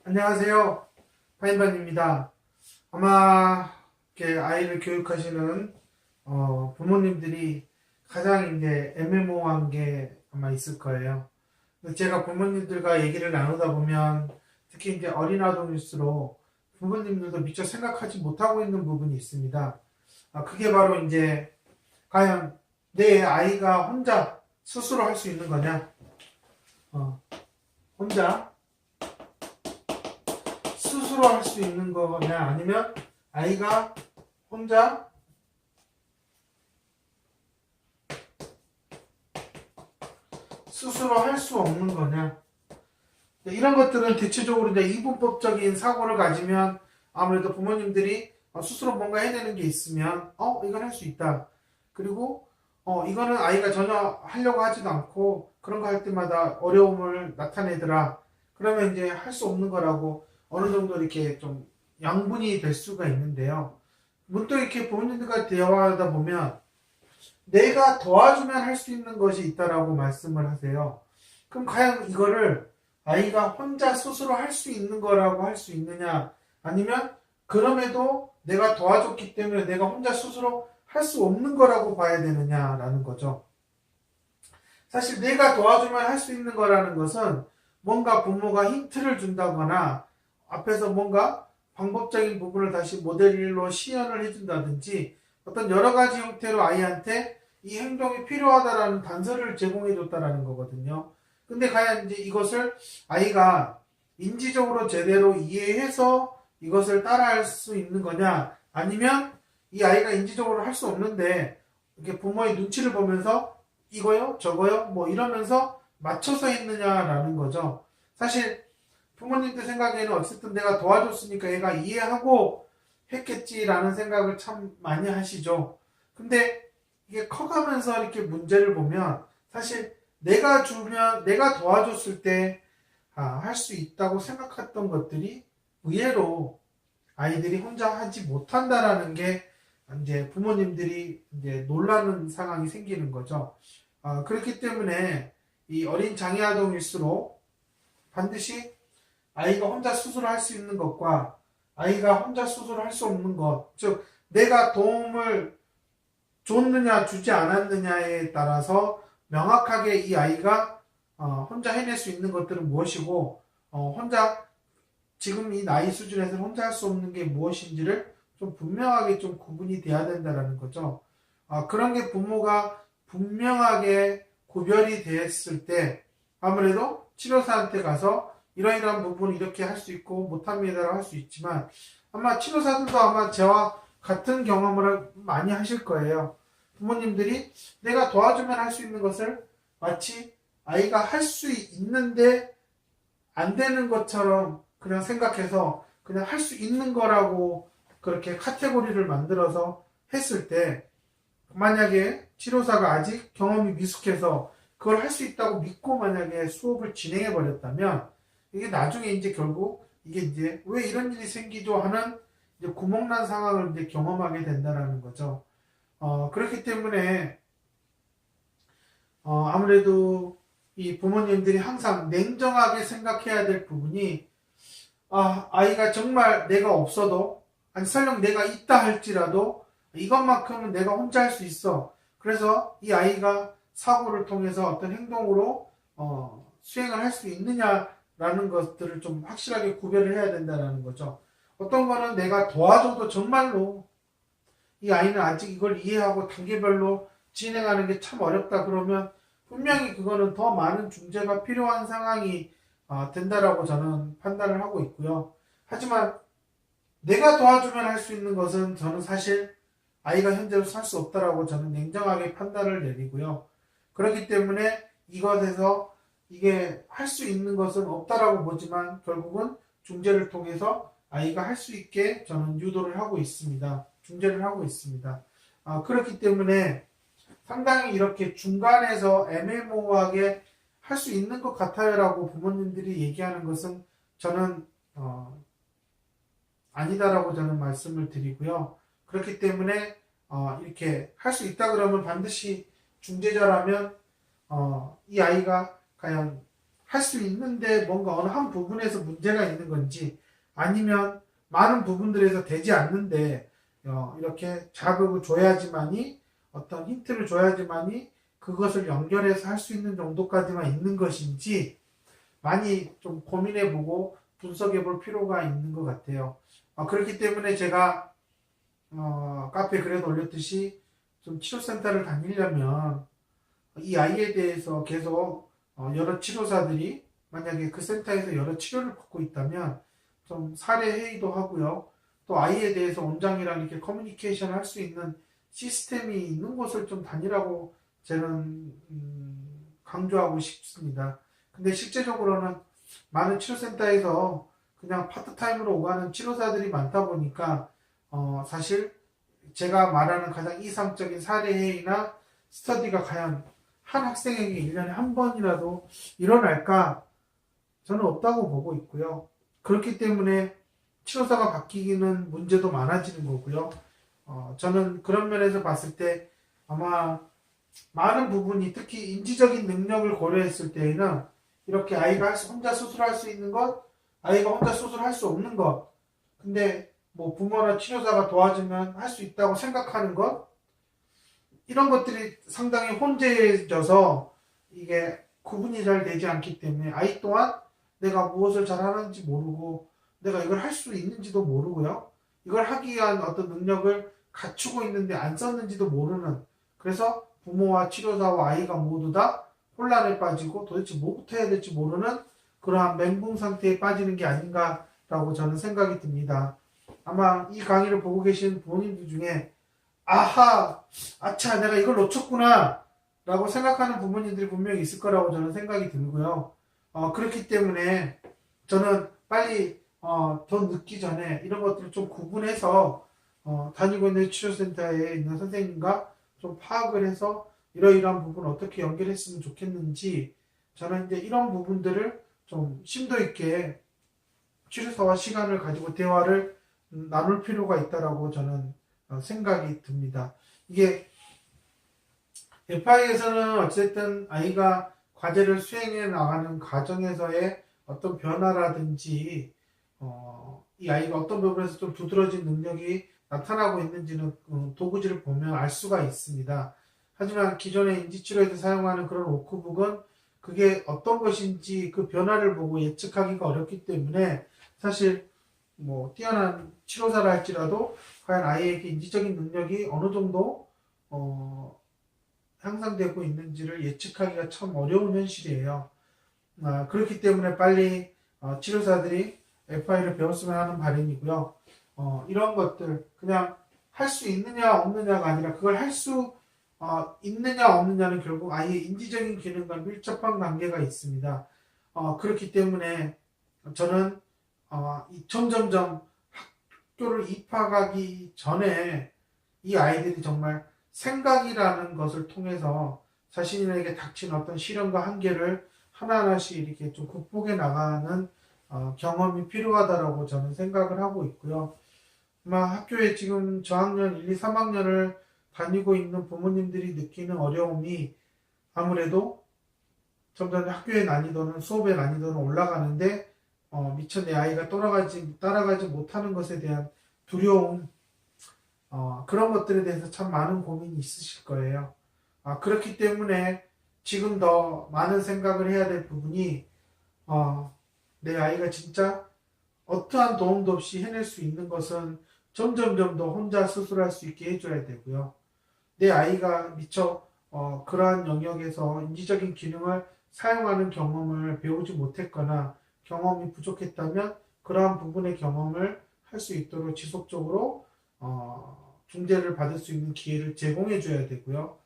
안녕하세요. 파인반입니다. 아마 이렇게 아이를 교육하시는 부모님들이 가장 이제 애매모호한 게 아마 있을 거예요. 제가 부모님들과 얘기를 나누다 보면 특히 이제 어린 아동일수록 부모님들도 미처 생각하지 못하고 있는 부분이 있습니다. 그게 바로 이제 과연 내 아이가 혼자 스스로 할 수 있는 거냐? 혼자 스스로 할 수 있는 거냐, 아니면 아이가 혼자 스스로 할 수 없는 거냐. 이런 것들은 대체적으로 이제 이분법적인 사고를 가지면 아무래도 부모님들이 스스로 뭔가 해내는 게 있으면 이건 할 수 있다. 그리고 이거는 아이가 전혀 하려고 하지도 않고 그런 거 할 때마다 어려움을 나타내더라. 그러면 이제 할 수 없는 거라고 어느 정도 이렇게 좀 양분이 될 수가 있는데요. 문득 이렇게 부모님들과 대화하다 보면 내가 도와주면 할 수 있는 것이 있다라고 말씀을 하세요. 그럼 과연 이거를 아이가 혼자 스스로 할 수 있는 거라고 할 수 있느냐, 아니면 그럼에도 내가 도와줬기 때문에 내가 혼자 스스로 할 수 없는 거라고 봐야 되느냐라는 거죠. 사실 내가 도와주면 할 수 있는 거라는 것은 뭔가 부모가 힌트를 준다거나 앞에서 뭔가 방법적인 부분을 다시 모델로 시연을 해준다든지 어떤 여러 가지 형태로 아이한테 이 행동이 필요하다라는 단서를 제공해줬다라는 거거든요. 근데 과연 이제 이것을 아이가 인지적으로 제대로 이해해서 이것을 따라할 수 있는 거냐, 아니면 이 아이가 인지적으로 할 수 없는데 이렇게 부모의 눈치를 보면서 이거요, 저거요, 뭐 이러면서 맞춰서 했느냐라는 거죠. 사실 부모님들 생각에는 어쨌든 내가 도와줬으니까 얘가 이해하고 했겠지라는 생각을 참 많이 하시죠. 근데 이게 커가면서 이렇게 문제를 보면 사실 내가 도와줬을 때 할 수 있다고 생각했던 것들이 의외로 아이들이 혼자 하지 못한다라는 게 이제 부모님들이 이제 놀라는 상황이 생기는 거죠. 그렇기 때문에 이 어린 장애 아동일수록 반드시 아이가 혼자 스스로 할 수 있는 것과 아이가 혼자 스스로 할 수 없는 것, 즉 내가 도움을 줬느냐 주지 않았느냐에 따라서 명확하게 이 아이가 혼자 해낼 수 있는 것들은 무엇이고 혼자 지금 이 나이 수준에서 혼자 할 수 없는 게 무엇인지를 좀 분명하게 좀 구분이 돼야 된다는 거죠. 그런 게 부모가 분명하게 구별이 됐을 때 아무래도 치료사한테 가서 이러이러한 부분을 이렇게 할 수 있고 못합니다라고 할 수 있지만 아마 치료사들도 아마 저와 같은 경험을 많이 하실 거예요. 부모님들이 내가 도와주면 할 수 있는 것을 마치 아이가 할 수 있는데 안 되는 것처럼 그냥 생각해서 그냥 할 수 있는 거라고 그렇게 카테고리를 만들어서 했을 때 만약에 치료사가 아직 경험이 미숙해서 그걸 할 수 있다고 믿고 만약에 수업을 진행해 버렸다면 이게 나중에 이제 결국 이게 이제 왜 이런 일이 생기죠 하는 이제 구멍난 상황을 이제 경험하게 된다라는 거죠. 그렇기 때문에 아무래도 이 부모님들이 항상 냉정하게 생각해야 될 부분이 아이가 정말 내가 없어도 아니 설령 내가 있다 할지라도 이것만큼은 내가 혼자 할 수 있어. 그래서 이 아이가 사고를 통해서 어떤 행동으로 수행을 할 수 있느냐라는 것들을 좀 확실하게 구별을 해야 된다는 거죠. 어떤 거는 내가 도와줘도 정말로 이 아이는 아직 이걸 이해하고 단계별로 진행하는 게 참 어렵다 그러면 분명히 그거는 더 많은 중재가 필요한 상황이 된다라고 저는 판단을 하고 있고요. 하지만 내가 도와주면 할 수 있는 것은 저는 사실 아이가 현재로 살 수 없다라고 저는 냉정하게 판단을 내리고요. 그렇기 때문에 이것에서 이게 할 수 있는 것은 없다라고 보지만 결국은 중재를 통해서 아이가 할 수 있게 저는 유도를 하고 있습니다. 중재를 하고 있습니다. 그렇기 때문에 상당히 이렇게 중간에서 애매모호하게 할 수 있는 것 같아요라고 부모님들이 얘기하는 것은 저는 아니다라고 저는 말씀을 드리고요. 그렇기 때문에 이렇게 할 수 있다 그러면 반드시 중재자라면 이 아이가 과연 할 수 있는데 뭔가 어느 한 부분에서 문제가 있는 건지 아니면 많은 부분들에서 되지 않는데 이렇게 자극을 줘야지만이 어떤 힌트를 줘야지만이 그것을 연결해서 할 수 있는 정도까지만 있는 것인지 많이 좀 고민해보고 분석해볼 필요가 있는 것 같아요. 그렇기 때문에 제가 카페에 글에도 올렸듯이 좀 치료센터를 다니려면 이 아이에 대해서 계속 여러 치료사들이 만약에 그 센터에서 여러 치료를 받고 있다면 좀 사례 회의도 하고요. 또 아이에 대해서 원장이랑 이렇게 커뮤니케이션 할 수 있는 시스템이 있는 곳을 좀 다니라고 저는 강조하고 싶습니다. 근데 실제적으로는 많은 치료센터에서 그냥 파트타임으로 오가는 치료사들이 많다 보니까 사실 제가 말하는 가장 이상적인 사례 회의나 스터디가 과연 한 학생에게 1년에 한 번이라도 일어날까? 저는 없다고 보고 있고요. 그렇기 때문에 치료사가 바뀌기는 문제도 많아지는 거고요. 저는 그런 면에서 봤을 때 아마 많은 부분이 특히 인지적인 능력을 고려했을 때에는 이렇게 아이가 혼자 수술할 수 있는 것, 아이가 혼자 수술할 수 없는 것, 근데 뭐 부모나 치료사가 도와주면 할 수 있다고 생각하는 것, 이런 것들이 상당히 혼재해져서 이게 구분이 잘 되지 않기 때문에 아이 또한 내가 무엇을 잘하는지 모르고 내가 이걸 할 수 있는지도 모르고요. 이걸 하기 위한 어떤 능력을 갖추고 있는데 안 썼는지도 모르는, 그래서 부모와 치료사와 아이가 모두 다 혼란에 빠지고 도대체 뭐부터 해야 될지 모르는 그러한 멘붕 상태에 빠지는 게 아닌가라고 저는 생각이 듭니다. 아마 이 강의를 보고 계신 부모님들 중에 아하, 아차, 내가 이걸 놓쳤구나 라고 생각하는 부모님들이 분명히 있을 거라고 저는 생각이 들고요. 그렇기 때문에 저는 빨리 더 늦기 전에 이런 것들을 좀 구분해서 다니고 있는 치료센터에 있는 선생님과 좀 파악을 해서 이러이러한 부분 어떻게 연결했으면 좋겠는지, 저는 이제 이런 부분들을 좀 심도 있게 치료사와 시간을 가지고 대화를 나눌 필요가 있다라고 저는 생각이 듭니다. 이게 FI에서는 어쨌든 아이가 과제를 수행해 나가는 과정에서의 어떤 변화라든지 이 아이가 어떤 부분에서 좀 두드러진 능력이 나타나고 있는지는 도구지를 보면 알 수가 있습니다. 하지만 기존의 인지치료에서 사용하는 그런 워크북은 그게 어떤 것인지 그 변화를 보고 예측하기가 어렵기 때문에 사실 뭐 뛰어난 치료사라 할지라도 과연 아이에게 인지적인 능력이 어느 정도 향상되고 있는지를 예측하기가 참 어려운 현실이에요. 그렇기 때문에 빨리 치료사들이 FI를 배웠으면 하는 바람이고요. 이런 것들 그냥 할 수 있느냐 없느냐가 아니라 그걸 할 수 있느냐 없느냐는 결국 아이의 인지적인 기능과 밀접한 관계가 있습니다. 그렇기 때문에 저는 점점점 학교를 입학하기 전에 이 아이들이 정말 생각이라는 것을 통해서 자신에게 닥친 어떤 시련과 한계를 하나하나씩 이렇게 좀 극복해 나가는 경험이 필요하다라고 저는 생각을 하고 있고요. 아마 학교에 지금 저학년 1, 2, 3학년을 다니고 있는 부모님들이 느끼는 어려움이 아무래도 점점 학교의 난이도는 수업의 난이도는 올라가는데 미처 내 아이가 따라가지 못하는 것에 대한 두려움, 그런 것들에 대해서 참 많은 고민이 있으실 거예요. 그렇기 때문에 지금 더 많은 생각을 해야 될 부분이 내 아이가 진짜 어떠한 도움도 없이 해낼 수 있는 것은 점점점 더 혼자 스스로 할 수 있게 해줘야 되고요. 내 아이가 미처 그러한 영역에서 인지적인 기능을 사용하는 경험을 배우지 못했거나 경험이 부족했다면 그러한 부분의 경험을 할 수 있도록 지속적으로 중재를 받을 수 있는 기회를 제공해 줘야 되고요.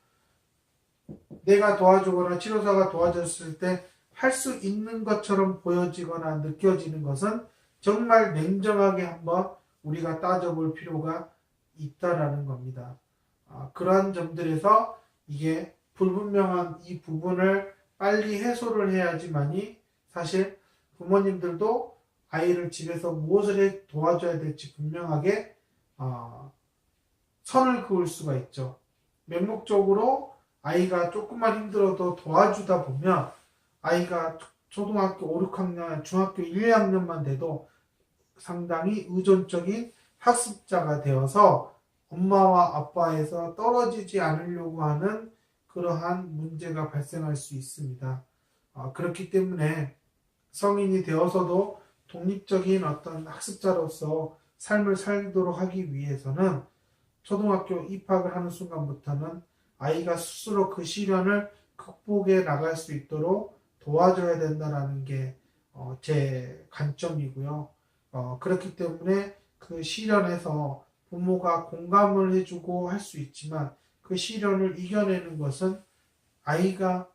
내가 도와주거나 치료사가 도와줬을 때 할 수 있는 것처럼 보여지거나 느껴지는 것은 정말 냉정하게 한번 우리가 따져볼 필요가 있다라는 겁니다. 그러한 점들에서 이게 불분명한 이 부분을 빨리 해소를 해야지만이 사실 부모님들도 아이를 집에서 무엇을 도와줘야 될지 분명하게 선을 그을 수가 있죠. 맹목적으로 아이가 조금만 힘들어도 도와주다 보면 아이가 초등학교 5, 6학년, 중학교 1, 2학년만 돼도 상당히 의존적인 학습자가 되어서 엄마와 아빠에서 떨어지지 않으려고 하는 그러한 문제가 발생할 수 있습니다. 그렇기 때문에 성인이 되어서도 독립적인 어떤 학습자로서 삶을 살도록 하기 위해서는 초등학교 입학을 하는 순간부터는 아이가 스스로 그 시련을 극복해 나갈 수 있도록 도와줘야 된다는 게 제 관점이고요. 그렇기 때문에 그 시련에서 부모가 공감을 해주고 할 수 있지만 그 시련을 이겨내는 것은 아이가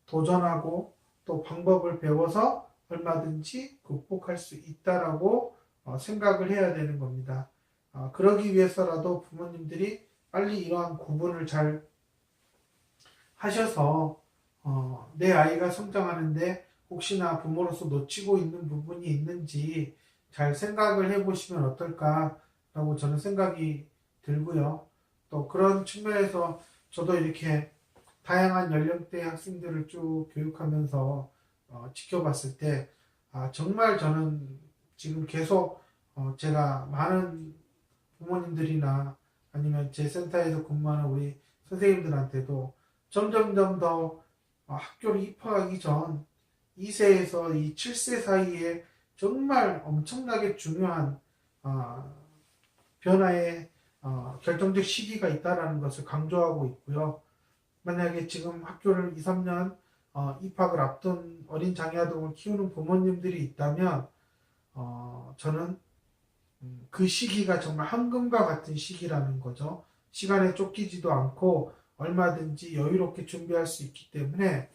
도전하고 또 방법을 배워서 얼마든지 극복할 수 있다라고 생각을 해야 되는 겁니다. 그러기 위해서라도 부모님들이 빨리 이러한 구분을 잘 하셔서 내 아이가 성장하는데 혹시나 부모로서 놓치고 있는 부분이 있는지 잘 생각을 해보시면 어떨까라고 저는 생각이 들고요. 또 그런 측면에서 저도 이렇게 다양한 연령대 학생들을 쭉 교육하면서 지켜봤을 때 정말 저는 지금 계속 제가 많은 부모님들이나 아니면 제 센터에서 근무하는 우리 선생님들한테도 점점점 더 학교를 입학하기 전 2세에서 이 7세 사이에 정말 엄청나게 중요한 변화의 결정적 시기가 있다는 것을 강조하고 있고요. 만약에 지금 학교를 2, 3년 입학을 앞둔 어린 장애아동을 키우는 부모님들이 있다면 저는 그 시기가 정말 황금과 같은 시기라는 거죠. 시간에 쫓기지도 않고 얼마든지 여유롭게 준비할 수 있기 때문에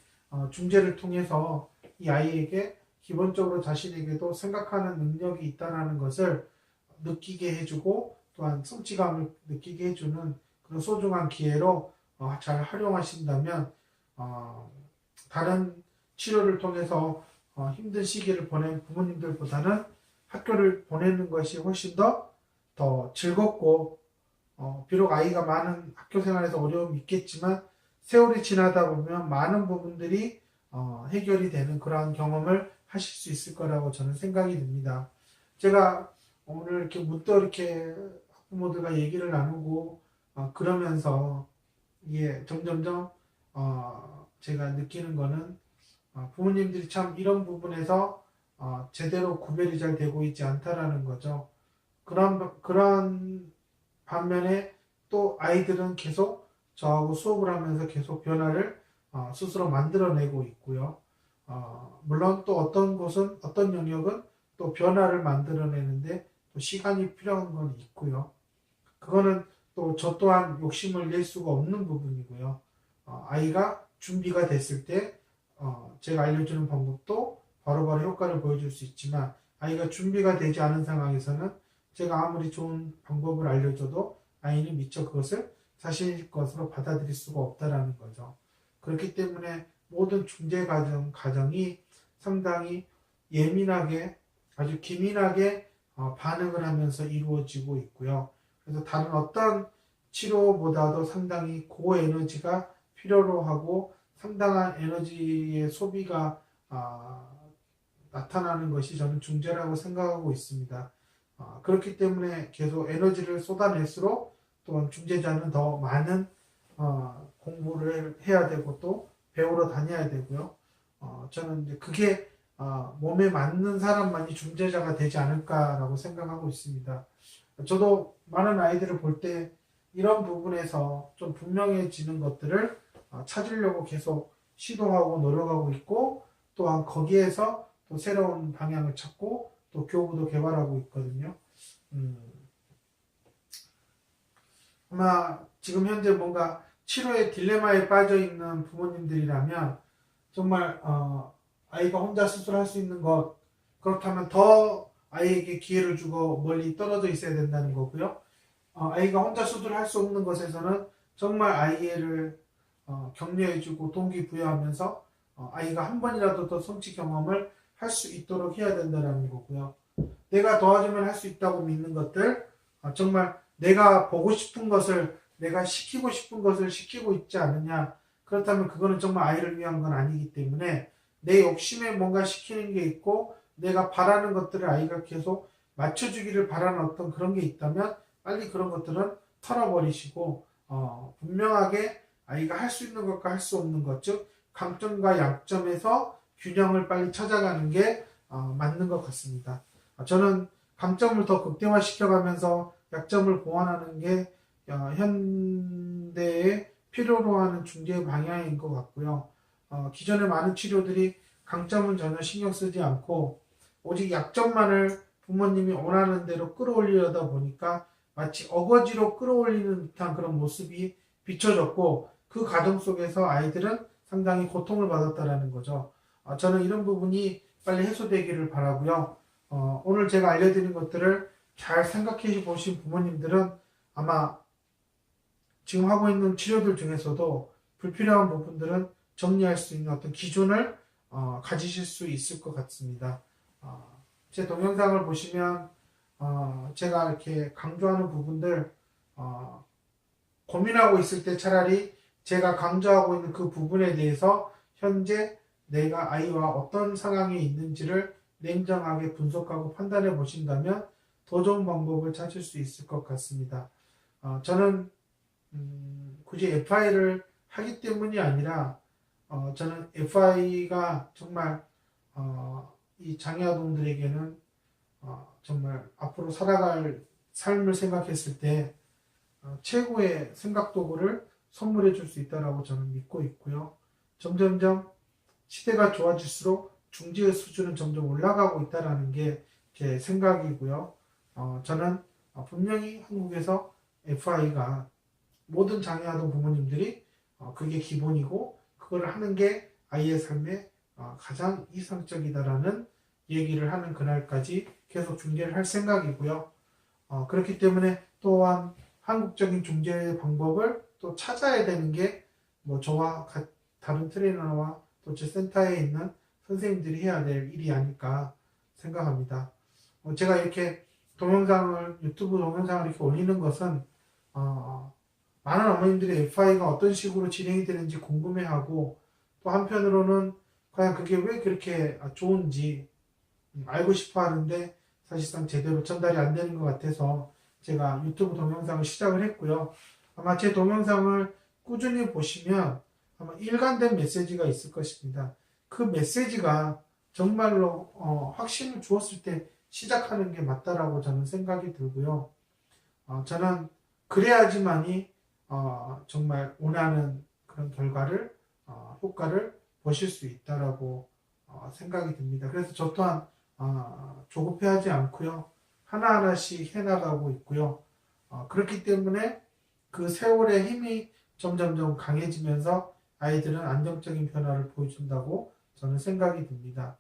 중재를 통해서 이 아이에게 기본적으로 자신에게도 생각하는 능력이 있다는 것을 느끼게 해주고 또한 성취감을 느끼게 해주는 그런 소중한 기회로 잘 활용하신다면 다른 치료를 통해서 힘든 시기를 보낸 부모님들보다는 학교를 보내는 것이 훨씬 더 즐겁고 비록 아이가 많은 학교 생활에서 어려움이 있겠지만 세월이 지나다 보면 많은 부분들이 해결이 되는 그러한 경험을 하실 수 있을 거라고 저는 생각이 듭니다. 제가 오늘 이렇게 문득 이렇게 학부모들과 얘기를 나누고 그러면서 점점점 제가 느끼는 거는 부모님들이 참 이런 부분에서 제대로 구별이 잘 되고 있지 않다라는 거죠. 그런 반면에 또 아이들은 계속 저하고 수업을 하면서 계속 변화를 스스로 만들어내고 있고요. 물론 또 어떤 곳은 어떤 영역은 또 변화를 만들어내는데 또 시간이 필요한 건 있고요. 그거는 또 저 또한 욕심을 낼 수가 없는 부분이고요. 아이가 준비가 됐을 때 제가 알려주는 방법도 바로바로 효과를 보여줄 수 있지만 아이가 준비가 되지 않은 상황에서는 제가 아무리 좋은 방법을 알려줘도 아이는 미처 그것을 자신의 것으로 받아들일 수가 없다라는 거죠. 그렇기 때문에 모든 중재 과정이 상당히 예민하게 아주 기민하게 반응을 하면서 이루어지고 있고요. 그래서 다른 어떤 치료보다도 상당히 고에너지가 필요로 하고 상당한 에너지의 소비가 나타나는 것이 저는 중재라고 생각하고 있습니다. 그렇기 때문에 계속 에너지를 쏟아낼수록 또한 중재자는 더 많은 공부를 해야 되고 또 배우러 다녀야 되고요. 저는 이제 그게 몸에 맞는 사람만이 중재자가 되지 않을까라고 생각하고 있습니다. 저도 많은 아이들을 볼 때 이런 부분에서 좀 분명해지는 것들을 찾으려고 계속 시도하고 노력하고 있고 또한 거기에서 또 새로운 방향을 찾고 또 교구도 개발하고 있거든요. 아마 지금 현재 뭔가 치료의 딜레마에 빠져 있는 부모님들이라면 정말 아이가 혼자 수술할 수 있는 것 그렇다면 더 아이에게 기회를 주고 멀리 떨어져 있어야 된다는 거고요. 아이가 혼자 수술할 수 없는 것에서는 정말 아이를 격려해주고 동기부여하면서 아이가 한 번이라도 더 성취 경험을 할 수 있도록 해야 된다는 거고요. 내가 도와주면 할 수 있다고 믿는 것들 정말 내가 보고 싶은 것을 내가 시키고 싶은 것을 시키고 있지 않느냐 그렇다면 그거는 정말 아이를 위한 건 아니기 때문에 내 욕심에 뭔가 시키는 게 있고 내가 바라는 것들을 아이가 계속 맞춰주기를 바라는 어떤 그런 게 있다면 빨리 그런 것들은 털어버리시고 분명하게 아이가 할 수 있는 것과 할 수 없는 것, 즉 강점과 약점에서 균형을 빨리 찾아가는 게 맞는 것 같습니다. 저는 강점을 더 극대화시켜가면서 약점을 보완하는 게 현대의 필요로 하는 중재 방향인 것 같고요. 기존의 많은 치료들이 강점은 전혀 신경 쓰지 않고 오직 약점만을 부모님이 원하는 대로 끌어올리려다 보니까 마치 어거지로 끌어올리는 듯한 그런 모습이 비춰졌고 그 과정 속에서 아이들은 상당히 고통을 받았다라는 거죠. 저는 이런 부분이 빨리 해소되기를 바라고요. 오늘 제가 알려드린 것들을 잘 생각해 보신 부모님들은 아마 지금 하고 있는 치료들 중에서도 불필요한 부분들은 정리할 수 있는 어떤 기준을 가지실 수 있을 것 같습니다. 제 동영상을 보시면 제가 이렇게 강조하는 부분들 고민하고 있을 때 차라리 제가 강조하고 있는 그 부분에 대해서 현재 내가 아이와 어떤 상황에 있는지를 냉정하게 분석하고 판단해 보신다면 더 좋은 방법을 찾을 수 있을 것 같습니다. 저는 굳이 FI를 하기 때문이 아니라 저는 FI가 정말 이 장애아동들에게는 정말 앞으로 살아갈 삶을 생각했을 때 최고의 생각도구를 선물해 줄 수 있다고 저는 믿고 있고요. 점점점 시대가 좋아질수록 중지의 수준은 점점 올라가고 있다는 게 제 생각이고요. 저는 분명히 한국에서 FI가 모든 장애아동 부모님들이 그게 기본이고 그걸 하는 게 아이의 삶에 가장 이상적이다라는 얘기를 하는 그날까지 계속 중재를 할 생각이고요. 그렇기 때문에 또한 한국적인 중재 방법을 또 찾아야 되는 게 뭐 저와 다른 트레이너와 또 제 센터에 있는 선생님들이 해야 될 일이 아닐까 생각합니다. 제가 이렇게 유튜브 동영상을 이렇게 올리는 것은 많은 어머님들이 FI가 어떤 식으로 진행이 되는지 궁금해하고 또 한편으로는 과연 그게 왜 그렇게 좋은지 알고 싶어 하는데 사실상 제대로 전달이 안 되는 것 같아서 제가 유튜브 동영상을 시작을 했고요. 아마 제 동영상을 꾸준히 보시면 아마 일관된 메시지가 있을 것입니다. 그 메시지가 정말로 확신을 주었을 때 시작하는 게 맞다라고 저는 생각이 들고요. 저는 그래야지만이 정말 원하는 그런 결과를 효과를 보실 수 있다라고 생각이 듭니다. 그래서 저 또한 조급해하지 않고요. 하나하나씩 해나가고 있고요. 그렇기 때문에 그 세월의 힘이 점점점 강해지면서 아이들은 안정적인 변화를 보여준다고 저는 생각이 듭니다.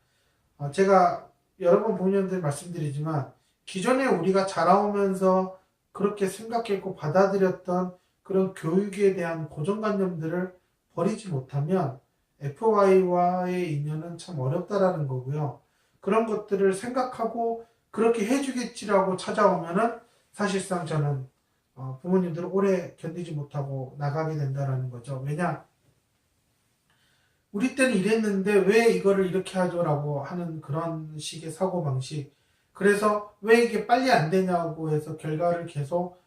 제가 여러 번 본연들 말씀드리지만 기존에 우리가 자라오면서 그렇게 생각했고 받아들였던 그런 교육에 대한 고정관념들을 버리지 못하면 FY와의 인연은 참 어렵다라는 거고요. 그런 것들을 생각하고 그렇게 해주겠지라고 찾아오면은 사실상 저는 부모님들은 오래 견디지 못하고 나가게 된다라는 거죠. 왜냐? 우리 때는 이랬는데 왜 이거를 이렇게 하죠라고 하는 그런 식의 사고방식. 그래서 왜 이게 빨리 안 되냐고 해서 결과를 계속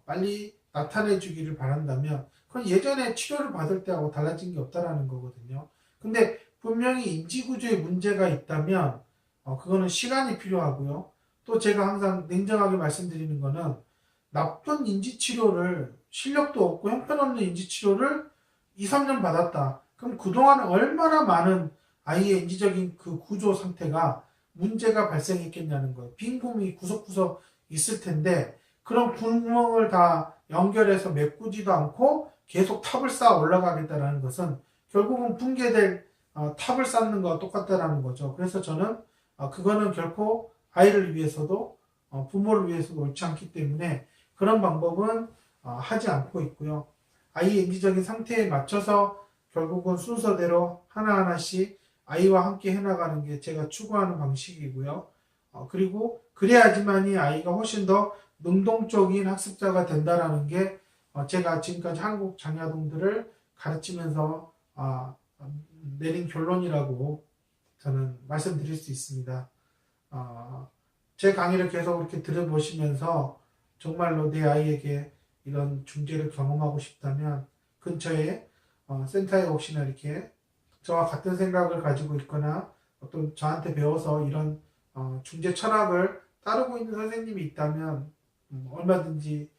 빨리 나타내 주기를 바란다면 그건 예전에 치료를 받을 때하고 달라진 게 없다라는 거거든요. 근데 분명히 인지구조에 문제가 있다면 그거는 시간이 필요하고요. 또 제가 항상 냉정하게 말씀드리는 거는 나쁜 인지치료를 실력도 없고 형편없는 인지치료를 2, 3년 받았다. 그럼 그동안 얼마나 많은 아이의 인지적인 그 구조 상태가 문제가 발생했겠냐는 거예요. 빈 구멍이 구석구석 있을 텐데 그런 구멍을 다 연결해서 메꾸지도 않고 계속 탑을 쌓아 올라가겠다는 것은 결국은 붕괴될 탑을 쌓는 거와 똑같다라는 거죠. 그래서 저는 그거는 결코 아이를 위해서도 부모를 위해서도 옳지 않기 때문에 그런 방법은 하지 않고 있고요. 아이의 인지적인 상태에 맞춰서 결국은 순서대로 하나하나씩 아이와 함께 해나가는 게 제가 추구하는 방식이고요. 그리고 그래야지만이 아이가 훨씬 더 능동적인 학습자가 된다라는 게 제가 지금까지 한국 장애아동들을 가르치면서 내린 결론이라고 저는 말씀드릴 수 있습니다. 제 강의를 계속 이렇게 들어보시면서 정말로 내 아이에게 이런 중재를 경험하고 싶다면 근처에 센터에 혹시나 이렇게 저와 같은 생각을 가지고 있거나 어떤 저한테 배워서 이런 중재 철학을 따르고 있는 선생님이 있다면 얼마든지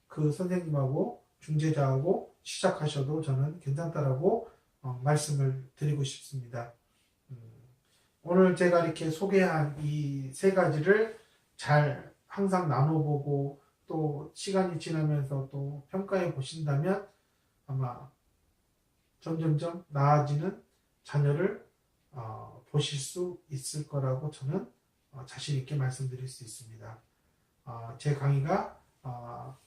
그 선생님하고 중재자하고 시작하셔도 저는 괜찮다라고 말씀을 드리고 싶습니다. 오늘 제가 이렇게 소개한 이 세 가지를 잘 항상 나눠보고 또 시간이 지나면서 또 평가해 보신다면 아마 점점점 나아지는 자녀를 보실 수 있을 거라고 저는 자신 있게 말씀드릴 수 있습니다. 제 강의가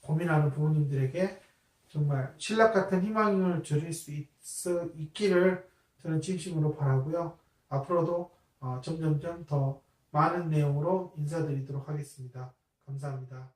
고민하는 부모님들에게 정말 신락 같은 희망을 드릴 수 있기를 저는 진심으로 바라고요. 앞으로도 점점점 더 많은 내용으로 인사드리도록 하겠습니다. 감사합니다.